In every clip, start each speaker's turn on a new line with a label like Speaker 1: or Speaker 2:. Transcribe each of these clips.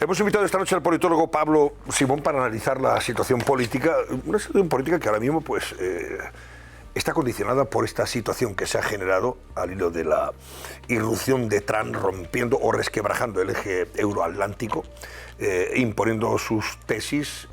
Speaker 1: Hemos invitado esta noche al politólogo Pablo Simón para analizar la situación política, una situación política que ahora mismo pues, está condicionada por esta situación que se ha generado al hilo de la irrupción de Trump, rompiendo o resquebrajando el eje euroatlántico, imponiendo sus tesis,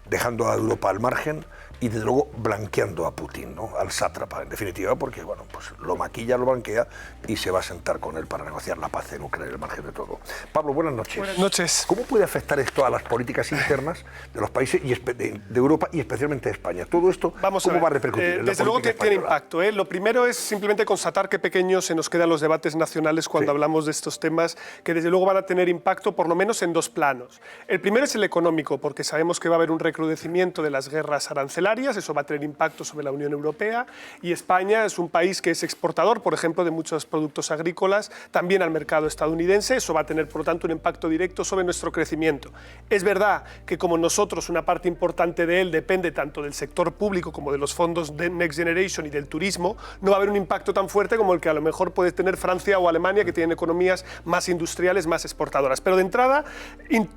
Speaker 1: dejando a Europa al margen y desde luego blanqueando a Putin, ¿no? Al sátrapa, en definitiva, porque bueno, pues lo maquilla, lo blanquea y se va a sentar con él para negociar la paz en Ucrania, al margen de todo. Pablo, buenas noches.
Speaker 2: Buenas noches.
Speaker 1: ¿Cómo puede afectar esto a las políticas internas de los países de Europa y especialmente de España? Todo esto, ¿cómo va a repercutir en la
Speaker 2: desde luego que
Speaker 1: política
Speaker 2: tiene impacto. Lo primero es simplemente constatar qué pequeños se nos quedan los debates nacionales cuando hablamos de estos temas, que desde luego van a tener impacto por lo menos en dos planos. El primero es el económico, porque sabemos que va a haber un recrudecimiento de las guerras arancelarias, eso va a tener impacto sobre la Unión Europea, y España es un país que es exportador, por ejemplo, de muchos productos agrícolas, también al mercado estadounidense. Eso va a tener, por lo tanto, un impacto directo sobre nuestro crecimiento. Es verdad que como nosotros, una parte importante de él depende tanto del sector público como de los fondos de Next Generation y del turismo, no va a haber un impacto tan fuerte como el que a lo mejor puede tener Francia o Alemania, que tienen economías más industriales, más exportadoras. Pero de entrada,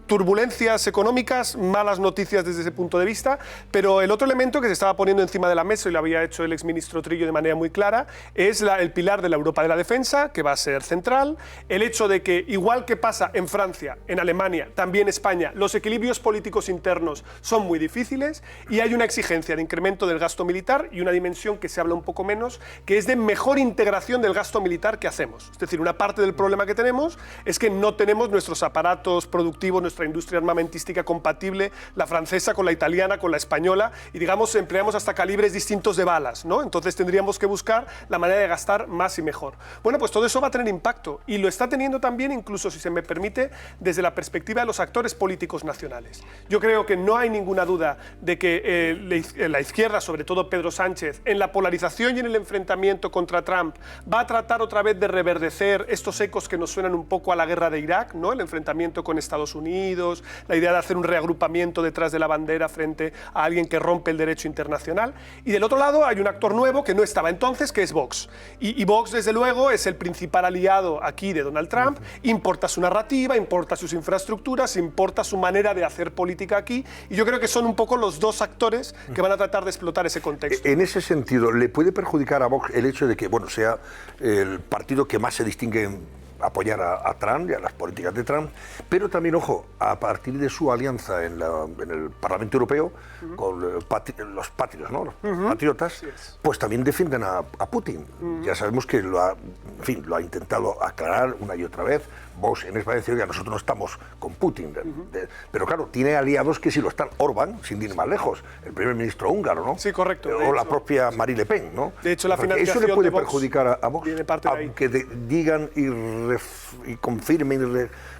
Speaker 2: turbulencias económicas, malas noticias desde ese punto de vista, pero el otro elemento que se estaba poniendo encima de la mesa, y lo había hecho el exministro Trillo de manera muy clara, es el pilar de la Europa de la defensa, que va a ser central, el hecho de que, igual que pasa en Francia, en Alemania, también España, los equilibrios políticos internos son muy difíciles y hay una exigencia de incremento del gasto militar y una dimensión que se habla un poco menos, que es de mejor integración del gasto militar que hacemos. Es decir, una parte del problema que tenemos es que no tenemos nuestros aparatos productivos, nuestra industria armamentística compatible, la francesa con la italiana, con la española, y digamos, empleamos hasta calibres distintos de balas, ¿no? Entonces tendríamos que buscar la manera de gastar más y mejor. Bueno, pues todo eso va a tener impacto, y lo está teniendo también, incluso, si se me permite, desde la perspectiva de los actores políticos nacionales. Yo creo que no hay ninguna duda de que la izquierda, sobre todo Pedro Sánchez, en la polarización y en el enfrentamiento contra Trump, va a tratar otra vez de reverdecer estos ecos que nos suenan un poco a la guerra de Irak, ¿no? El enfrentamiento con Estados Unidos, la idea de hacer un reagrupamiento detrás de la bandera frente a alguien que rompe el derecho internacional. Y del otro lado hay un actor nuevo que no estaba entonces, que es Vox. Y Vox, desde luego, es el principal aliado aquí de Donald Trump, importa su narrativa, importa sus infraestructuras, importa su manera de hacer política aquí, y yo creo que son un poco los dos actores que van a tratar de explotar ese contexto.
Speaker 1: En ese sentido, ¿le puede perjudicar a Vox el hecho de que, bueno, sea el partido que más se distingue en apoyar a Trump y a las políticas de Trump, pero también, ojo, a partir de su alianza en el Parlamento Europeo con los patriotas, ¿no? Los patriotas, pues también defienden a Putin. Ya sabemos que lo ha intentado aclarar una y otra vez. Vox en España dice, oiga, nosotros no estamos con Putin. Pero claro, tiene aliados que sí lo están. Orbán, sin ir más lejos, el primer ministro húngaro, ¿no?
Speaker 2: Sí, correcto.
Speaker 1: O la propia Marine Le Pen, ¿no?
Speaker 2: De hecho, la financiación
Speaker 1: ¿eso le puede
Speaker 2: de Vox
Speaker 1: perjudicar a Vox?
Speaker 2: viene parte de ahí.
Speaker 1: Aunque digan y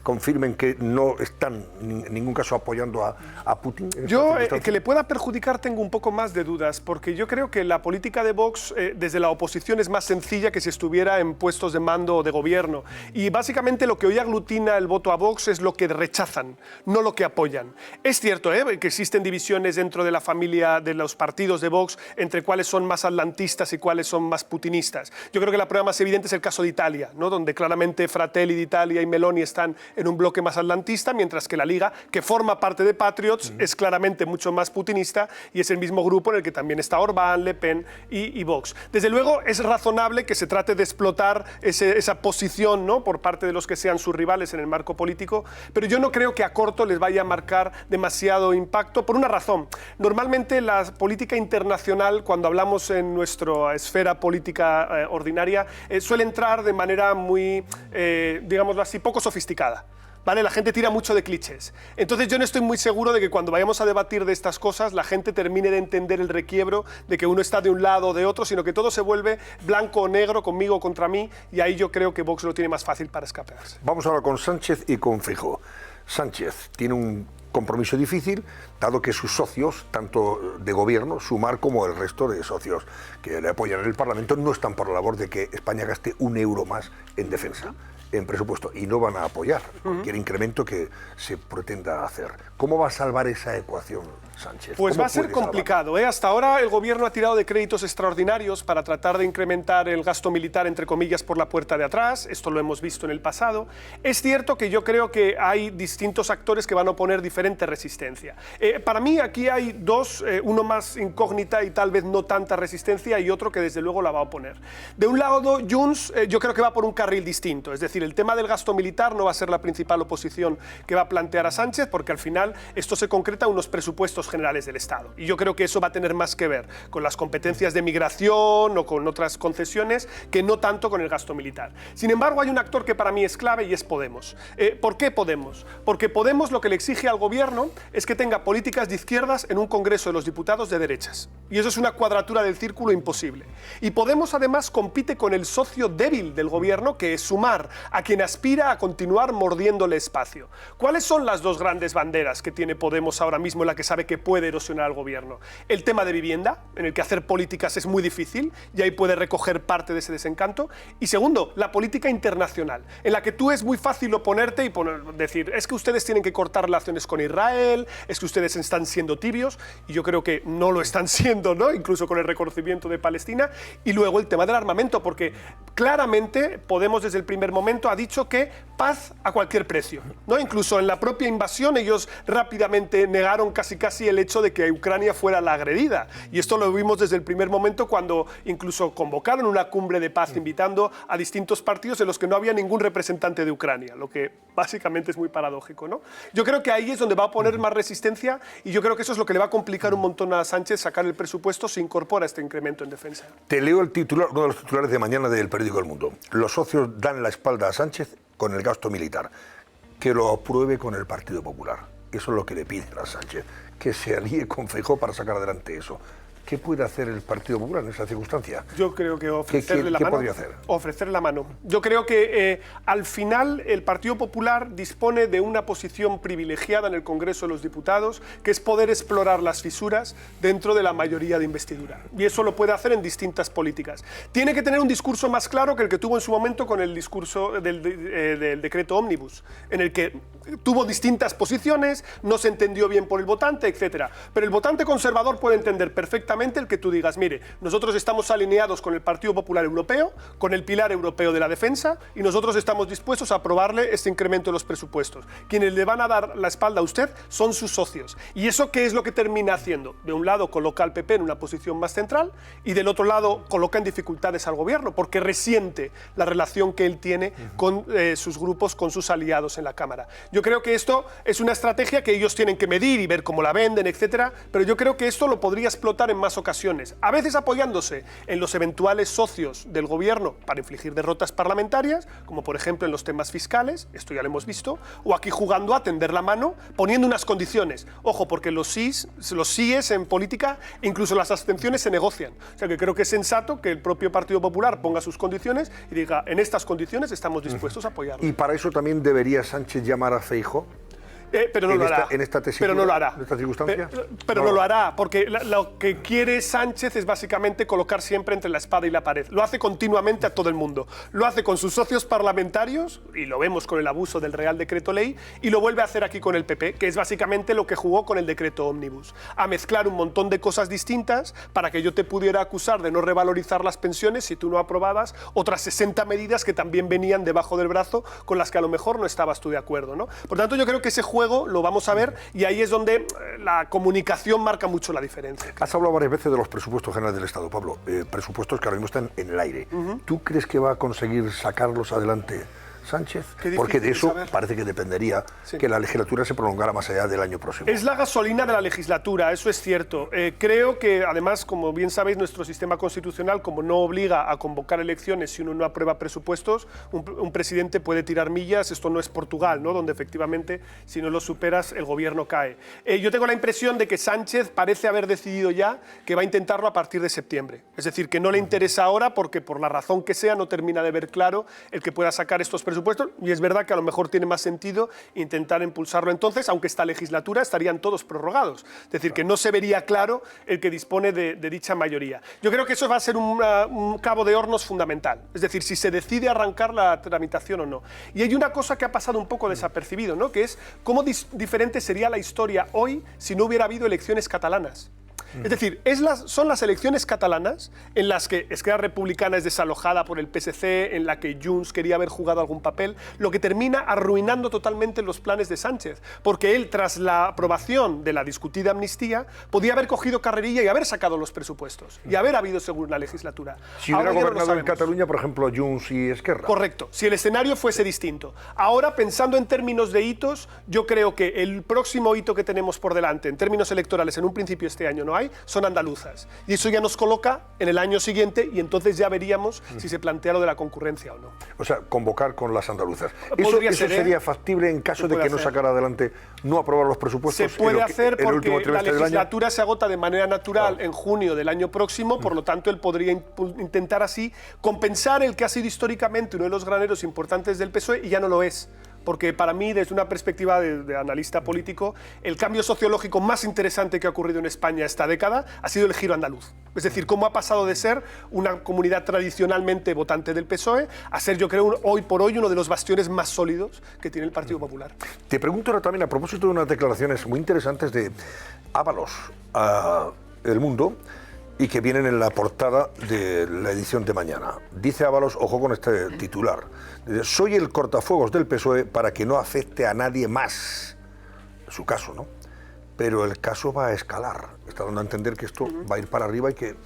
Speaker 1: confirmen que no están en ningún caso apoyando a Putin.
Speaker 2: Yo, que le pueda perjudicar, tengo un poco más de dudas, porque yo creo que la política de Vox desde la oposición es más sencilla que si estuviera en puestos de mando o de gobierno. Y básicamente lo que hoy aglutina el voto a Vox es lo que rechazan, no lo que apoyan. Es cierto que existen divisiones dentro de la familia de los partidos de Vox entre cuáles son más atlantistas y cuáles son más putinistas. Yo creo que la prueba más evidente es el caso de Italia, ¿no? Donde claramente Fratelli d'Italia y Meloni están en un bloque más atlantista, mientras que la Liga, que forma parte de Patriots, es claramente mucho más putinista, y es el mismo grupo en el que también está Orbán, Le Pen y Vox. Desde luego es razonable que se trate de explotar esa posición, ¿no? Por parte de los que sean sus rivales en el marco político, pero yo no creo que a corto les vaya a marcar demasiado impacto, por una razón. Normalmente la política internacional, cuando hablamos en nuestra esfera política ordinaria, suele entrar de manera muy, digámoslo así, poco sofisticada. ¿Vale? La gente tira mucho de clichés. Entonces yo no estoy muy seguro de que cuando vayamos a debatir de estas cosas la gente termine de entender el requiebro de que uno está de un lado o de otro, sino que todo se vuelve blanco o negro, conmigo o contra mí, y ahí yo creo que Vox lo tiene más fácil para escaparse.
Speaker 1: Vamos ahora con Sánchez y con Feijóo. Sánchez tiene un compromiso difícil, dado que sus socios, tanto de gobierno, Sumar, como el resto de socios que le apoyan en el Parlamento, no están por la labor de que España gaste un euro más en defensa, en presupuesto, y no van a apoyar cualquier incremento que se pretenda hacer. ¿Cómo va a salvar esa ecuación Sánchez?
Speaker 2: Pues
Speaker 1: ¿Cómo
Speaker 2: va a ser
Speaker 1: puede
Speaker 2: complicado, ¿eh? Hasta ahora el gobierno ha tirado de créditos extraordinarios para tratar de incrementar el gasto militar, entre comillas, por la puerta de atrás. Esto lo hemos visto en el pasado. Es cierto que yo creo que hay distintos actores que van a oponer diferente resistencia. Para mí aquí hay dos, uno más incógnita y tal vez no tanta resistencia y otro que desde luego la va a oponer. De un lado, Junts yo creo que va por un carril distinto, es decir, el tema del gasto militar no va a ser la principal oposición que va a plantear a Sánchez, porque al final esto se concreta en unos presupuestos generales del Estado. Y yo creo que eso va a tener más que ver con las competencias de migración o con otras concesiones que no tanto con el gasto militar. Sin embargo, hay un actor que para mí es clave y es Podemos. ¿Por qué Podemos? Porque Podemos lo que le exige al gobierno es que tenga políticas de izquierdas en un Congreso de los Diputados de derechas. Y eso es una cuadratura del círculo imposible. Y Podemos además compite con el socio débil del gobierno, que es Sumar, a quien aspira a continuar mordiéndole espacio. ¿Cuáles son las dos grandes banderas que tiene Podemos ahora mismo en la que sabe que puede erosionar al gobierno? El tema de vivienda, en el que hacer políticas es muy difícil y ahí puede recoger parte de ese desencanto. Y segundo, la política internacional, en la que tú es muy fácil oponerte y decir, es que ustedes tienen que cortar relaciones con Israel, es que ustedes están siendo tibios, y yo creo que no lo están siendo, ¿no? Incluso con el reconocimiento de Palestina. Y luego el tema del armamento, porque claramente Podemos desde el primer momento ha dicho que paz a cualquier precio, ¿no? Incluso en la propia invasión ellos rápidamente negaron casi el hecho de que Ucrania fuera la agredida. Y esto lo vimos desde el primer momento cuando incluso convocaron una cumbre de paz invitando a distintos partidos en los que no había ningún representante de Ucrania, lo que básicamente es muy paradójico, ¿no? Yo creo que ahí es donde va a poner más resistencia y yo creo que eso es lo que le va a complicar un montón a Sánchez sacar el presupuesto si incorpora este incremento en defensa.
Speaker 1: Te leo el titular, uno de los titulares de mañana del periódico El Mundo. Los socios dan la espalda a Sánchez con el gasto militar. Que lo apruebe con el Partido Popular. Eso es lo que le piden a Sánchez. Que se alíe con Feijóo para sacar adelante eso. ¿Qué puede hacer el Partido Popular en esa circunstancia?
Speaker 2: Yo creo que ofrecerle la
Speaker 1: ¿Qué
Speaker 2: mano.
Speaker 1: podría hacer?
Speaker 2: Ofrecerle la mano. Yo creo que al final el Partido Popular dispone de una posición privilegiada en el Congreso de los Diputados, que es poder explorar las fisuras dentro de la mayoría de investidura. Y eso lo puede hacer en distintas políticas. Tiene que tener un discurso más claro que el que tuvo en su momento con el discurso del decreto Ómnibus, en el que tuvo distintas posiciones, no se entendió bien por el votante, etc. Pero el votante conservador puede entender perfectamente el que tú digas, mire, nosotros estamos alineados con el Partido Popular Europeo, con el pilar europeo de la defensa, y nosotros estamos dispuestos a aprobarle este incremento de los presupuestos. Quienes le van a dar la espalda a usted son sus socios. ¿Y eso qué es lo que termina haciendo? De un lado coloca al PP en una posición más central y del otro lado coloca en dificultades al gobierno, porque resiente la relación que él tiene con sus grupos, con sus aliados en la Cámara. Yo creo que esto es una estrategia que ellos tienen que medir y ver cómo la venden, etcétera, pero yo creo que esto lo podría explotar en más ocasiones, a veces apoyándose en los eventuales socios del gobierno para infligir derrotas parlamentarias, como por ejemplo en los temas fiscales, esto ya lo hemos visto, o aquí jugando a tender la mano, poniendo unas condiciones. Ojo, porque los síes en política, incluso las abstenciones se negocian. O sea que creo que es sensato que el propio Partido Popular ponga sus condiciones y diga, en estas condiciones estamos dispuestos a apoyarlo.
Speaker 1: Y para eso también debería Sánchez llamar a Feijóo.
Speaker 2: Pero no lo hará.
Speaker 1: En esta tesitura,
Speaker 2: pero no lo hará.
Speaker 1: ¿En esta circunstancia?
Speaker 2: Pero no lo hará, porque lo que quiere Sánchez es básicamente colocar siempre entre la espada y la pared. Lo hace continuamente a todo el mundo. Lo hace con sus socios parlamentarios, y lo vemos con el abuso del Real Decreto Ley, y lo vuelve a hacer aquí con el PP, que es básicamente lo que jugó con el decreto Ómnibus. A mezclar un montón de cosas distintas para que yo te pudiera acusar de no revalorizar las pensiones si tú no aprobabas otras 60 medidas que también venían debajo del brazo con las que a lo mejor no estabas tú de acuerdo, ¿no? Por tanto, yo creo que ese juego lo vamos a ver y ahí es donde la comunicación marca mucho la diferencia.
Speaker 1: Has hablado varias veces de los presupuestos generales del Estado, Pablo, presupuestos que ahora mismo están en el aire. ¿Tú crees que va a conseguir sacarlos adelante Sánchez? Porque de eso parece que dependería que la legislatura se prolongara más allá del año próximo.
Speaker 2: Es la gasolina de la legislatura, eso es cierto. Creo que, además, como bien sabéis, nuestro sistema constitucional, como no obliga a convocar elecciones si uno no aprueba presupuestos, un presidente puede tirar millas. Esto no es Portugal, ¿no? Donde efectivamente, si no lo superas, el gobierno cae. Yo tengo la impresión de que Sánchez parece haber decidido ya que va a intentarlo a partir de septiembre. Es decir, que no le interesa ahora porque, por la razón que sea, no termina de ver claro el que pueda sacar estos presupuestos presupuestos, y es verdad que a lo mejor tiene más sentido intentar impulsarlo entonces, aunque esta legislatura estarían todos prorrogados. Es decir, que no se vería claro el que dispone de dicha mayoría. Yo creo que eso va a ser un cabo de hornos fundamental. Es decir, si se decide arrancar la tramitación o no. Y hay una cosa que ha pasado un poco desapercibido, ¿no? Que es cómo diferente sería la historia hoy si no hubiera habido elecciones catalanas. Es decir, son las elecciones catalanas en las que Esquerra Republicana es desalojada por el PSC, en la que Junts quería haber jugado algún papel, lo que termina arruinando totalmente los planes de Sánchez, porque él, tras la aprobación de la discutida amnistía, podía haber cogido carrerilla y haber sacado los presupuestos, y haber habido según la legislatura.
Speaker 1: Si hubiera gobernado en Cataluña, por ejemplo, Junts y Esquerra.
Speaker 2: Correcto, si el escenario fuese distinto. Ahora, pensando en términos de hitos, yo creo que el próximo hito que tenemos por delante, en términos electorales, en un principio este año no hay, son andaluzas. Y eso ya nos coloca en el año siguiente y entonces ya veríamos si se plantea lo de la concurrencia o no.
Speaker 1: O sea, convocar con las andaluzas. ¿Eso
Speaker 2: ser,
Speaker 1: sería factible en caso de que no sacara adelante, no aprobar los presupuestos?
Speaker 2: Se puede hacer porque la legislatura se agota de manera natural en junio del año próximo, por lo tanto él podría intentar así compensar el que ha sido históricamente uno de los graneros importantes del PSOE y ya no lo es. Porque para mí, desde una perspectiva de analista político, el cambio sociológico más interesante que ha ocurrido en España esta década ha sido el giro andaluz. Es decir, cómo ha pasado de ser una comunidad tradicionalmente votante del PSOE a ser, yo creo, hoy por hoy uno de los bastiones más sólidos que tiene el Partido Popular.
Speaker 1: Te pregunto ahora también, a propósito de unas declaraciones muy interesantes de Ábalos a El Mundo, y que vienen en la portada de la edición de mañana. Dice Ábalos, ojo con este titular, dice, soy el cortafuegos del PSOE para que no afecte a nadie más. Es su caso, ¿no? Pero el caso va a escalar. Está dando a entender que esto va a ir para arriba y que...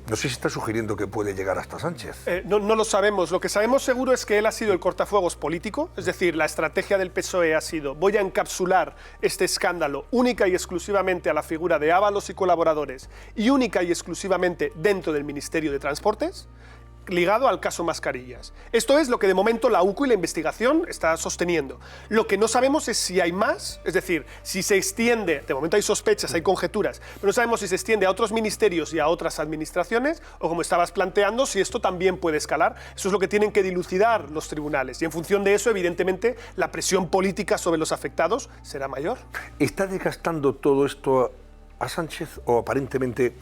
Speaker 1: No sé si está sugiriendo que puede llegar hasta Sánchez.
Speaker 2: No lo sabemos. Lo que sabemos seguro es que él ha sido el cortafuegos político, es decir, la estrategia del PSOE ha sido voy a encapsular este escándalo única y exclusivamente a la figura de Ábalos y colaboradores y única y exclusivamente dentro del Ministerio de Transportes, ligado al caso Mascarillas. Esto es lo que de momento la UCO y la investigación está sosteniendo. Lo que no sabemos es si hay más, es decir, si se extiende, de momento hay sospechas, hay conjeturas, pero no sabemos si se extiende a otros ministerios y a otras administraciones, o como estabas planteando, si esto también puede escalar. Eso es lo que tienen que dilucidar los tribunales, y en función de eso, evidentemente, la presión política sobre los afectados será mayor.
Speaker 1: ¿Está desgastando todo esto a Sánchez o aparentemente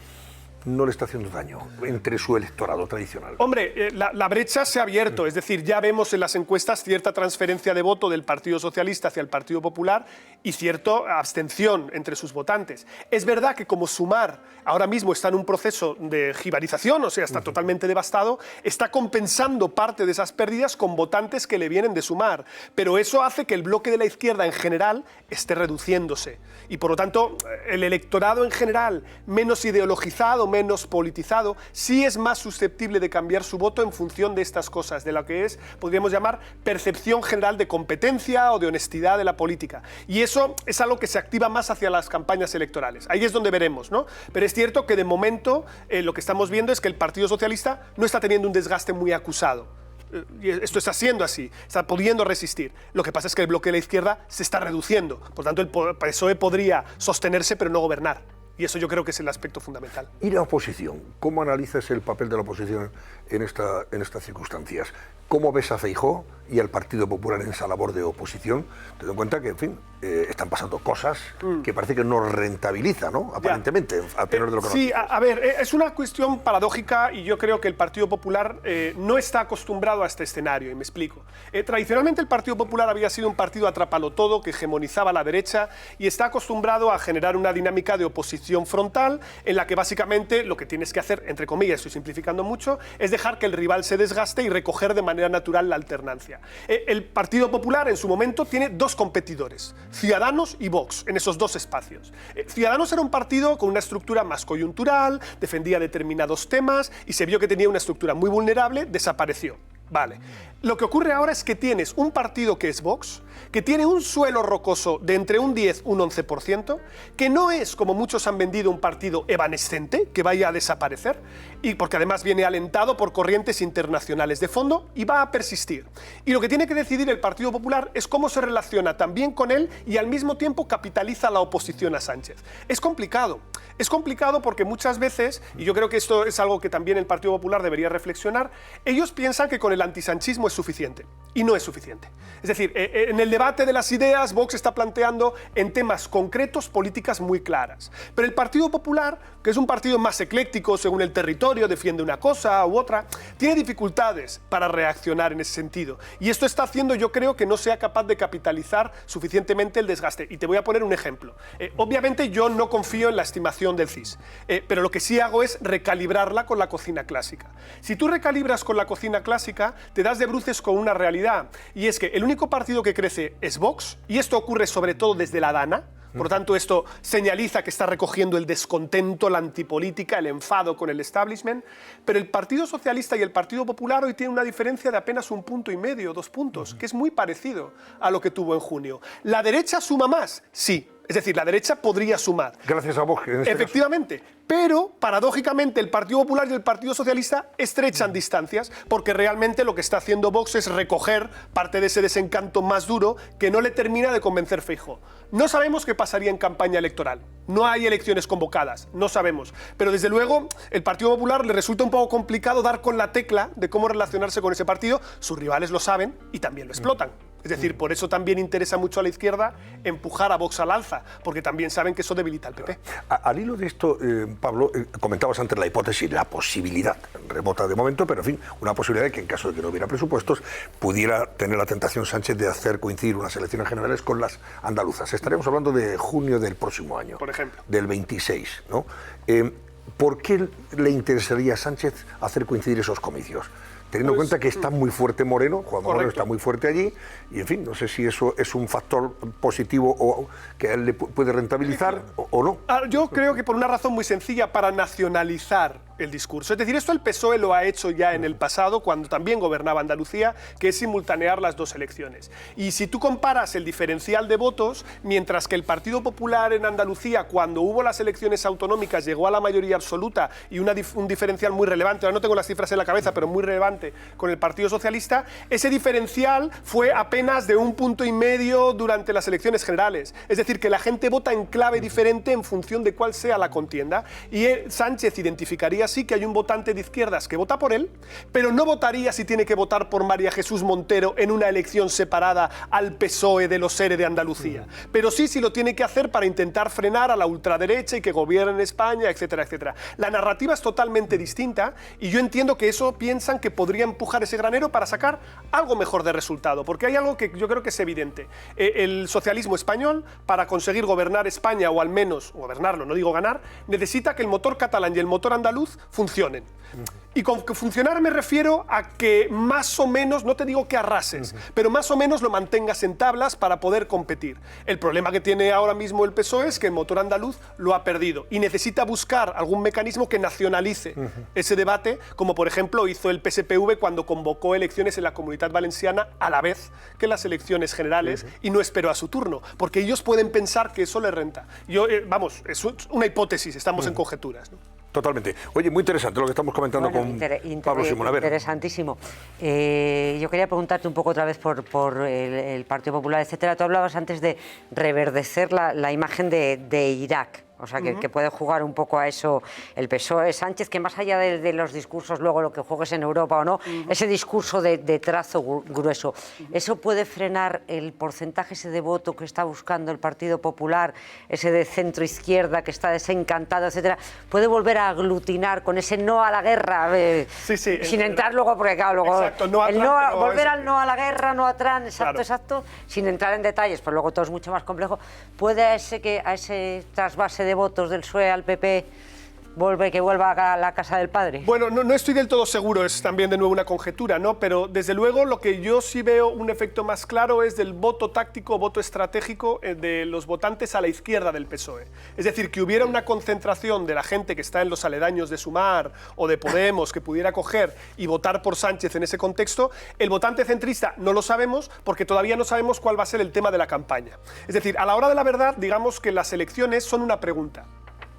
Speaker 1: no le está haciendo daño entre su electorado tradicional?
Speaker 2: Hombre, la brecha se ha abierto, es decir, ya vemos en las encuestas cierta transferencia de voto del Partido Socialista hacia el Partido Popular y cierta abstención entre sus votantes. Es verdad que como Sumar ahora mismo está en un proceso de jibarización, o sea, está totalmente devastado, está compensando parte de esas pérdidas con votantes que le vienen de Sumar, pero eso hace que el bloque de la izquierda en general esté reduciéndose y por lo tanto el electorado en general menos ideologizado, menos politizado, sí es más susceptible de cambiar su voto en función de estas cosas, de lo que es, podríamos llamar, percepción general de competencia o de honestidad de la política. Y eso es algo que se activa más hacia las campañas electorales. Ahí es donde veremos, ¿no? Pero es cierto que de momento lo que estamos viendo es que el Partido Socialista no está teniendo un desgaste muy acusado. Y esto está siendo así, está pudiendo resistir. Lo que pasa es que el bloque de la izquierda se está reduciendo. Por tanto, el PSOE podría sostenerse pero no gobernar. Y eso yo creo que es el aspecto fundamental.
Speaker 1: ¿Y la oposición? ¿Cómo analizas el papel de la oposición en estas circunstancias? ¿Cómo ves a Feijóo y al Partido Popular en esa labor de oposición? Teniendo en cuenta que, en fin, están pasando cosas que parece que no rentabiliza, ¿no? Aparentemente, a tenor de lo que
Speaker 2: sí, a ver, es una cuestión paradójica y yo creo que el Partido Popular no está acostumbrado a este escenario, y me explico. Tradicionalmente el Partido Popular había sido un partido atrapalotodo que hegemonizaba a la derecha y está acostumbrado a generar una dinámica de oposición frontal en la que básicamente lo que tienes que hacer, entre comillas, estoy simplificando mucho, es dejar que el rival se desgaste y recoger de manera natural la alternancia. El Partido Popular en su momento tiene dos competidores, Ciudadanos y Vox, en esos dos espacios. Ciudadanos era un partido con una estructura más coyuntural, defendía determinados temas y se vio que tenía una estructura muy vulnerable, desapareció. Vale. Lo que ocurre ahora es que tienes un partido que es Vox, que tiene un suelo rocoso de entre un 10 y un 11%, que no es, como muchos han vendido, un partido evanescente, que vaya a desaparecer, y porque además viene alentado por corrientes internacionales de fondo y va a persistir. Y lo que tiene que decidir el Partido Popular es cómo se relaciona también con él y al mismo tiempo capitaliza la oposición a Sánchez. Es complicado porque muchas veces, y yo creo que esto es algo que también el Partido Popular debería reflexionar, ellos piensan que con el antisanchismo es suficiente. Y no es suficiente. Es decir, en el debate de las ideas, Vox está planteando en temas concretos políticas muy claras. Pero el Partido Popular, que es un partido más ecléctico según el territorio, defiende una cosa u otra, tiene dificultades para reaccionar en ese sentido. Y esto está haciendo, yo creo, que no sea capaz de capitalizar suficientemente el desgaste. Y te voy a poner un ejemplo. Obviamente yo no confío en la estimación del CIS, pero lo que sí hago es recalibrarla con la cocina clásica. Si tú recalibras con la cocina clásica, te das de bruces con una realidad. Y es que el único partido que crece es Vox, y esto ocurre sobre todo desde la Dana. Por lo tanto, esto señaliza que está recogiendo el descontento, la antipolítica, el enfado con el establishment. Pero el Partido Socialista y el Partido Popular hoy tienen una diferencia de apenas 1,5 puntos, 2 puntos, que es muy parecido a lo que tuvo en junio. ¿La derecha suma más? Sí. Es decir, la derecha podría sumar.
Speaker 1: Gracias a Vox.
Speaker 2: Efectivamente. Pero, paradójicamente, el Partido Popular y el Partido Socialista estrechan distancias, porque realmente lo que está haciendo Vox es recoger parte de ese desencanto más duro que no le termina de convencer Feijóo. No sabemos qué pasaría en campaña electoral. No hay elecciones convocadas, no sabemos. Pero, desde luego, el Partido Popular le resulta un poco complicado dar con la tecla de cómo relacionarse con ese partido. Sus rivales lo saben y también lo explotan. Es decir, por eso también interesa mucho a la izquierda empujar a Vox al alza, porque también saben que eso debilita al PP.
Speaker 1: Al hilo de esto, Pablo, comentabas antes la hipótesis, la posibilidad, remota de momento, pero en fin, una posibilidad de que en caso de que no hubiera presupuestos, pudiera tener la tentación Sánchez de hacer coincidir unas elecciones generales con las andaluzas. Estaríamos hablando de junio del próximo año.
Speaker 2: Por ejemplo.
Speaker 1: Del 26, ¿no? ¿Por qué le interesaría a Sánchez hacer coincidir esos comicios? Teniendo en cuenta que está muy fuerte Moreno, Juan Moreno está muy fuerte allí, y en fin, no sé si eso es un factor positivo o que a él le puede rentabilizar o no.
Speaker 2: Yo creo que por una razón muy sencilla, para nacionalizar el discurso. Es decir, esto el PSOE lo ha hecho ya en el pasado, cuando también gobernaba Andalucía, que es simultanear las dos elecciones. Y si tú comparas el diferencial de votos, mientras que el Partido Popular en Andalucía, cuando hubo las elecciones autonómicas, llegó a la mayoría absoluta y un diferencial muy relevante, ahora no tengo las cifras en la cabeza, pero muy relevante, con el Partido Socialista, ese diferencial fue apenas de 1,5 puntos durante las elecciones generales. Es decir, que la gente vota en clave diferente en función de cuál sea la contienda. Y Sánchez identificaría sí que hay un votante de izquierdas que vota por él, pero no votaría si tiene que votar por María Jesús Montero en una elección separada al PSOE de los ERE de Andalucía. Pero sí, lo tiene que hacer para intentar frenar a la ultraderecha y que gobierne en España, etcétera, etcétera. La narrativa es totalmente distinta y yo entiendo que eso piensan que podría empujar ese granero para sacar algo mejor de resultado, porque hay algo que yo creo que es evidente. El socialismo español, para conseguir gobernar España, o al menos gobernarlo, no digo ganar, necesita que el motor catalán y el motor andaluz funcionen. Y con que funcionar me refiero a que más o menos, no te digo que arrases, pero más o menos lo mantengas en tablas para poder competir. El problema que tiene ahora mismo el PSOE es que el motor andaluz lo ha perdido y necesita buscar algún mecanismo que nacionalice ese debate, como por ejemplo hizo el PSPV cuando convocó elecciones en la Comunitat Valenciana a la vez que las elecciones generales y no esperó a su turno, porque ellos pueden pensar que eso les renta. Vamos, es una hipótesis, estamos en conjeturas, ¿no?
Speaker 1: Totalmente. Oye, muy interesante lo que estamos comentando con Pablo Simón. A ver.
Speaker 3: Interesantísimo. Yo quería preguntarte un poco otra vez por el Partido Popular, etcétera. Tú hablabas antes de reverdecer la imagen de Irak. O sea, que puede jugar un poco a eso el PSOE. Sánchez, que más allá de los discursos, luego lo que juegues en Europa o no, ese discurso de trazo grueso, ¿eso puede frenar el porcentaje ese de voto que está buscando el Partido Popular, ese de centro-izquierda que está desencantado, etcétera? ¿Puede volver a aglutinar con ese no a la guerra? Sin entrar luego, porque claro, luego...
Speaker 2: Exacto,
Speaker 3: volver al no a la guerra, no a Trump, exacto, sin entrar en detalles, pues luego todo es mucho más complejo. ¿Puede a ese trasvase de votos del PSOE al PP que vuelva a la casa del padre?
Speaker 2: Bueno, no estoy del todo seguro, es también de nuevo una conjetura, ¿no? Pero desde luego lo que yo sí veo un efecto más claro es del voto táctico, voto estratégico de los votantes a la izquierda del PSOE. Es decir, que hubiera una concentración de la gente que está en los aledaños de Sumar o de Podemos que pudiera coger y votar por Sánchez en ese contexto. El votante centrista no lo sabemos porque todavía no sabemos cuál va a ser el tema de la campaña. Es decir, a la hora de la verdad, digamos que las elecciones son una pregunta.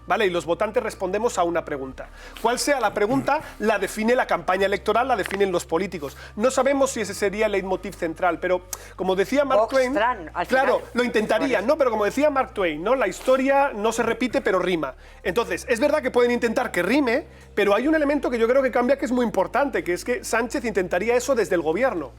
Speaker 2: ¿vale? Y los votantes respondemos a una pregunta. ¿Cuál sea la pregunta? La define la campaña electoral, la definen los políticos. No sabemos si ese sería el leitmotiv central, pero como decía Mark Twain, claro, lo intentarían, ¿no? Pero como decía Mark Twain, ¿no? La historia no se repite, pero rima. Entonces, es verdad que pueden intentar que rime, pero hay un elemento que yo creo que cambia que es muy importante, que es que Sánchez intentaría eso desde el gobierno.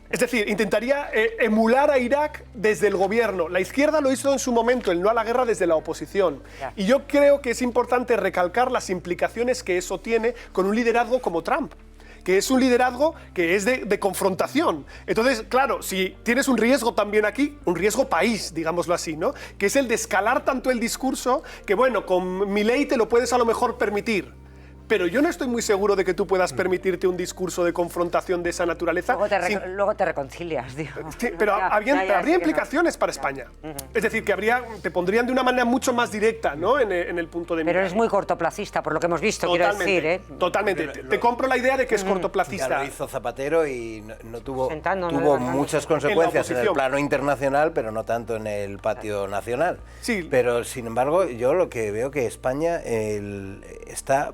Speaker 2: Es decir, intentaría emular a Irak desde el gobierno. La izquierda lo hizo en su momento, el no a la guerra desde la oposición. Y yo creo que es importante recalcar las implicaciones que eso tiene con un liderazgo como Trump, que es un liderazgo que es de confrontación. Entonces, claro, si tienes un riesgo también aquí, un riesgo país, digámoslo así, ¿no? Que es el de escalar tanto el discurso que, bueno, con Milei te lo puedes a lo mejor permitir. Pero yo no estoy muy seguro de que tú puedas permitirte un discurso de confrontación de esa naturaleza.
Speaker 3: Luego te reconcilias, digo.
Speaker 2: Sí, pero habría implicaciones para España. Es decir, que te pondrían de una manera mucho más directa, ¿no? en el punto de mira.
Speaker 3: Pero es muy cortoplacista, por lo que hemos visto, quiero decir, ¿eh?
Speaker 2: Totalmente. Te compro la idea de que es cortoplacista.
Speaker 4: Ya lo hizo Zapatero y no tuvo muchas consecuencias en el plano internacional, pero no tanto en el patio nacional.
Speaker 2: Sí.
Speaker 4: Pero, sin embargo, yo lo que veo que España está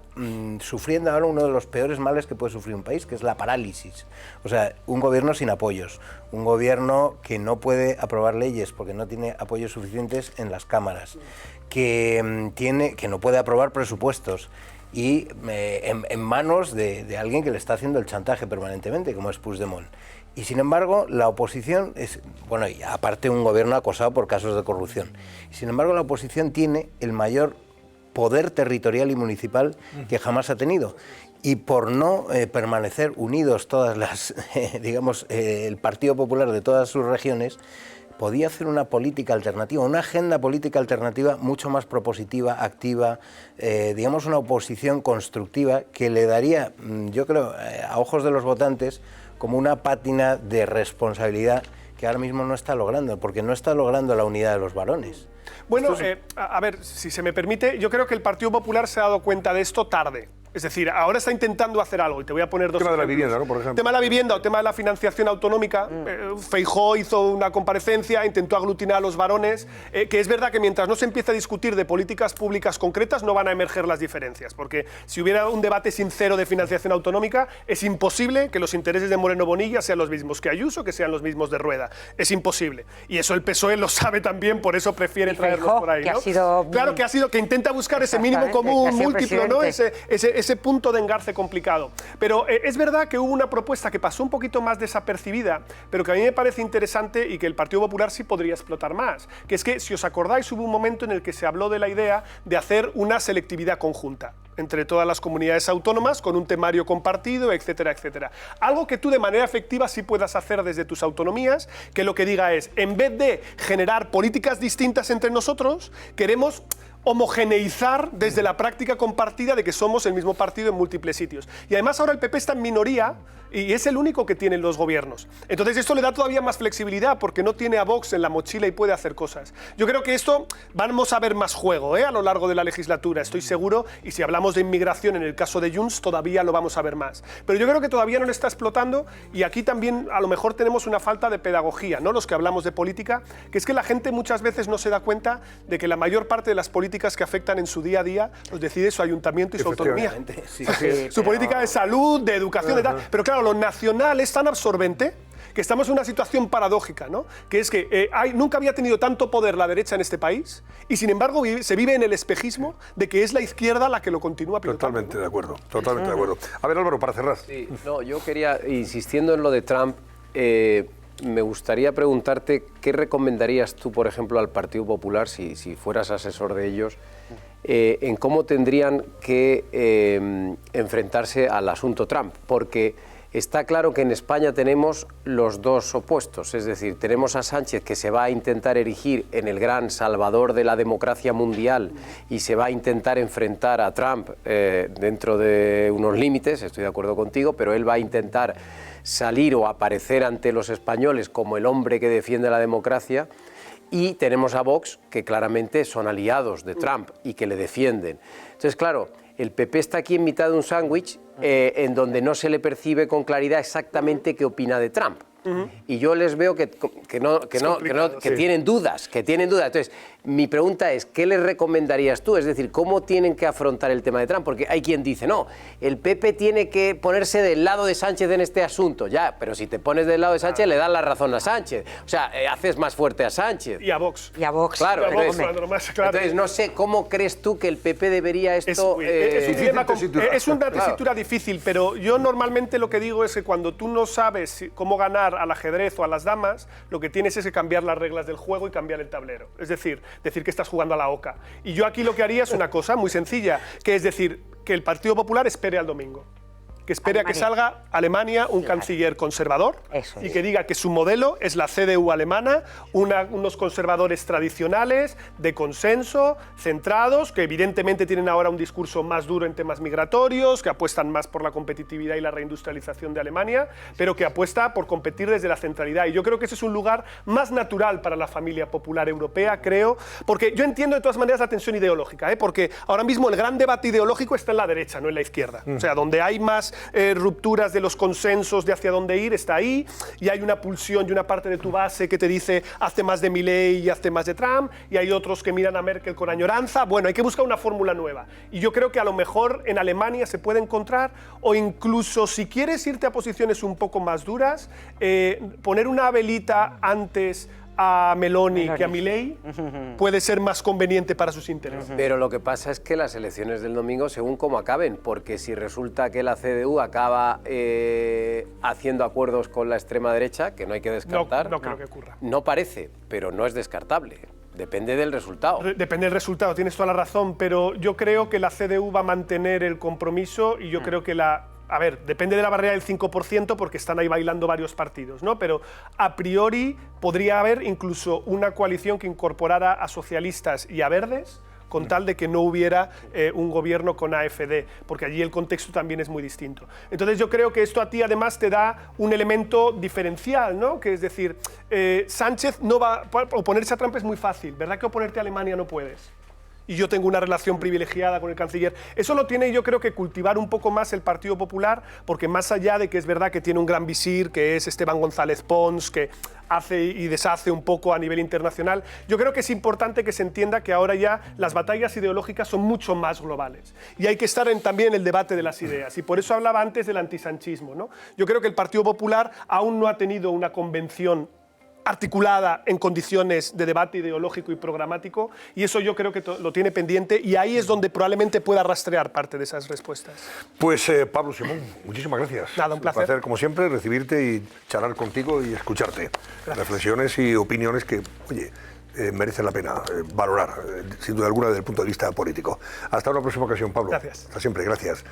Speaker 4: sufriendo ahora uno de los peores males que puede sufrir un país, que es la parálisis. O sea, un gobierno sin apoyos, un gobierno que no puede aprobar leyes porque no tiene apoyos suficientes en las cámaras, que no puede aprobar presupuestos y en manos de alguien que le está haciendo el chantaje permanentemente, como es Puigdemont. Y sin embargo, la oposición es, bueno, y aparte un gobierno acosado por casos de corrupción. Y sin embargo, la oposición tiene el mayor poder territorial y municipal que jamás ha tenido. Y por no permanecer unidos todas las, el Partido Popular de todas sus regiones, podía hacer una política alternativa, una agenda política alternativa mucho más propositiva, activa, una oposición constructiva que le daría, yo creo, a ojos de los votantes, como una pátina de responsabilidad que ahora mismo no está logrando, porque no está logrando la unidad de los varones.
Speaker 2: Bueno, a ver, si se me permite, yo creo que el Partido Popular se ha dado cuenta de esto tarde. Es decir, ahora está intentando hacer algo, y te voy a poner dos ejemplos.
Speaker 1: El tema de la vivienda, ¿no? Por ejemplo.
Speaker 2: El tema de la vivienda o el tema de la financiación autonómica. Feijóo hizo una comparecencia, intentó aglutinar a los varones, que es verdad que mientras no se empiece a discutir de políticas públicas concretas no van a emerger las diferencias, porque si hubiera un debate sincero de financiación autonómica, es imposible que los intereses de Moreno Bonilla sean los mismos que Ayuso, que sean los mismos de Rueda. Es imposible. Y eso el PSOE lo sabe también, por eso prefiere traerlos por ahí, ¿no? Claro, que intenta buscar ese mínimo común múltiplo, ¿no? Ese punto de engarce complicado. Pero es verdad que hubo una propuesta que pasó un poquito más desapercibida, pero que a mí me parece interesante y que el Partido Popular sí podría explotar más, que es que, si os acordáis, hubo un momento en el que se habló de la idea de hacer una selectividad conjunta entre todas las comunidades autónomas, con un temario compartido, etcétera, etcétera. Algo que tú de manera efectiva sí puedas hacer desde tus autonomías, que lo que diga es, en vez de generar políticas distintas entre nosotros, queremos homogeneizar desde la práctica compartida de que somos el mismo partido en múltiples sitios. Y además ahora el PP está en minoría y es el único que tienen los gobiernos. Entonces esto le da todavía más flexibilidad porque no tiene a Vox en la mochila y puede hacer cosas. Yo creo que esto vamos a ver más juego a lo largo de la legislatura, estoy seguro, y si hablamos de inmigración en el caso de Junts todavía lo vamos a ver más. Pero yo creo que todavía no le está explotando y aquí también a lo mejor tenemos una falta de pedagogía, ¿no? Los que hablamos de política, que es que la gente muchas veces no se da cuenta de que la mayor parte de las políticas que afectan en su día a día los decide su ayuntamiento y su autonomía. Su política de salud, de educación, de tal. Pero claro, lo nacional es tan absorbente que estamos en una situación paradójica, ¿no? Que es que nunca había tenido tanto poder la derecha en este país y, sin embargo, se vive en el espejismo de que es la izquierda la que lo continúa pilotando.
Speaker 1: Totalmente de acuerdo, totalmente de acuerdo. A ver, Álvaro, para cerrar.
Speaker 5: Sí, no, yo quería, insistiendo en lo de Trump, me gustaría preguntarte qué recomendarías tú, por ejemplo, al Partido Popular, si fueras asesor de ellos, en cómo tendrían que enfrentarse al asunto Trump, porque está claro que en España tenemos los dos opuestos, es decir, tenemos a Sánchez que se va a intentar erigir en el gran salvador de la democracia mundial y se va a intentar enfrentar a Trump dentro de unos límites, estoy de acuerdo contigo, pero él va a intentar salir o aparecer ante los españoles como el hombre que defiende la democracia, y tenemos a Vox, que claramente son aliados de Trump y que le defienden. Entonces, claro, el PP está aquí en mitad de un sándwich en donde no se le percibe con claridad exactamente qué opina de Trump. Y yo les veo que tienen dudas, Entonces, mi pregunta es, ¿qué les recomendarías tú? Es decir, ¿cómo tienen que afrontar el tema de Trump? Porque hay quien dice, no, el PP tiene que ponerse del lado de Sánchez en este asunto. Ya, pero si te pones del lado de Sánchez, le das la razón a Sánchez. O sea, haces más fuerte a Sánchez.
Speaker 2: Y a Vox.
Speaker 3: Y a Vox.
Speaker 5: Claro,
Speaker 2: Y a Vox,
Speaker 5: entonces,
Speaker 2: claro.
Speaker 5: entonces, no sé, ¿cómo crees tú que el PP debería esto...?
Speaker 2: Es una tesitura difícil, pero yo normalmente lo que digo es que cuando tú no sabes cómo ganar al ajedrez o a las damas, lo que tienes es que cambiar las reglas del juego y cambiar el tablero. Es decir que estás jugando a la oca. Y yo aquí lo que haría es una cosa muy sencilla, que es decir, que el Partido Popular espere al domingo. Que espere a que salga Alemania un canciller conservador y que diga que su modelo es la CDU alemana, unos conservadores tradicionales, de consenso, centrados, que evidentemente tienen ahora un discurso más duro en temas migratorios, que apuestan más por la competitividad y la reindustrialización de Alemania, pero que apuesta por competir desde la centralidad. Y yo creo que ese es un lugar más natural para la familia popular europea, creo, porque yo entiendo de todas maneras la tensión ideológica, porque ahora mismo el gran debate ideológico está en la derecha, no en la izquierda. O sea, donde hay más rupturas de los consensos de hacia dónde ir, está ahí, y hay una pulsión y una parte de tu base que te dice hazte más de Milei y hazte más de Trump, y hay otros que miran a Merkel con añoranza. Bueno, hay que buscar una fórmula nueva, y yo creo que a lo mejor en Alemania se puede encontrar, o incluso si quieres irte a posiciones un poco más duras, poner una velita antes a Meloni que a Milei puede ser más conveniente para sus intereses.
Speaker 5: Pero lo que pasa es que las elecciones del domingo, según cómo acaben, porque si resulta que la CDU acaba haciendo acuerdos con la extrema derecha, que no hay que descartar,
Speaker 2: no creo que ocurra.
Speaker 5: No parece, pero no es descartable. Depende del resultado.
Speaker 2: Depende del resultado, tienes toda la razón, pero yo creo que la CDU va a mantener el compromiso y yo creo que a ver, depende de la barrera del 5% porque están ahí bailando varios partidos, ¿no? Pero a priori podría haber incluso una coalición que incorporara a socialistas y a verdes con tal de que no hubiera un gobierno con AfD, porque allí el contexto también es muy distinto. Entonces yo creo que esto a ti además te da un elemento diferencial, ¿no? Que es decir, Sánchez no va... Oponerse a Trump es muy fácil, ¿verdad que oponerte a Alemania no puedes? Y yo tengo una relación privilegiada con el canciller. Eso lo tiene, yo creo que cultivar un poco más el Partido Popular, porque más allá de que es verdad que tiene un gran visir, que es Esteban González Pons, que hace y deshace un poco a nivel internacional, yo creo que es importante que se entienda que ahora ya las batallas ideológicas son mucho más globales. Y hay que estar también en el debate de las ideas. Y por eso hablaba antes del antisanchismo, ¿no? Yo creo que el Partido Popular aún no ha tenido una convención articulada en condiciones de debate ideológico y programático, y eso yo creo que lo tiene pendiente, y ahí es donde probablemente pueda rastrear parte de esas respuestas.
Speaker 1: Pues Pablo Simón, muchísimas gracias.
Speaker 2: Nada, un placer.
Speaker 1: Un placer, como siempre, recibirte y charlar contigo y escucharte. Gracias. Reflexiones y opiniones que, oye, merecen la pena valorar, sin duda alguna, desde el punto de vista político. Hasta una próxima ocasión, Pablo.
Speaker 2: Gracias.
Speaker 1: Hasta siempre, gracias.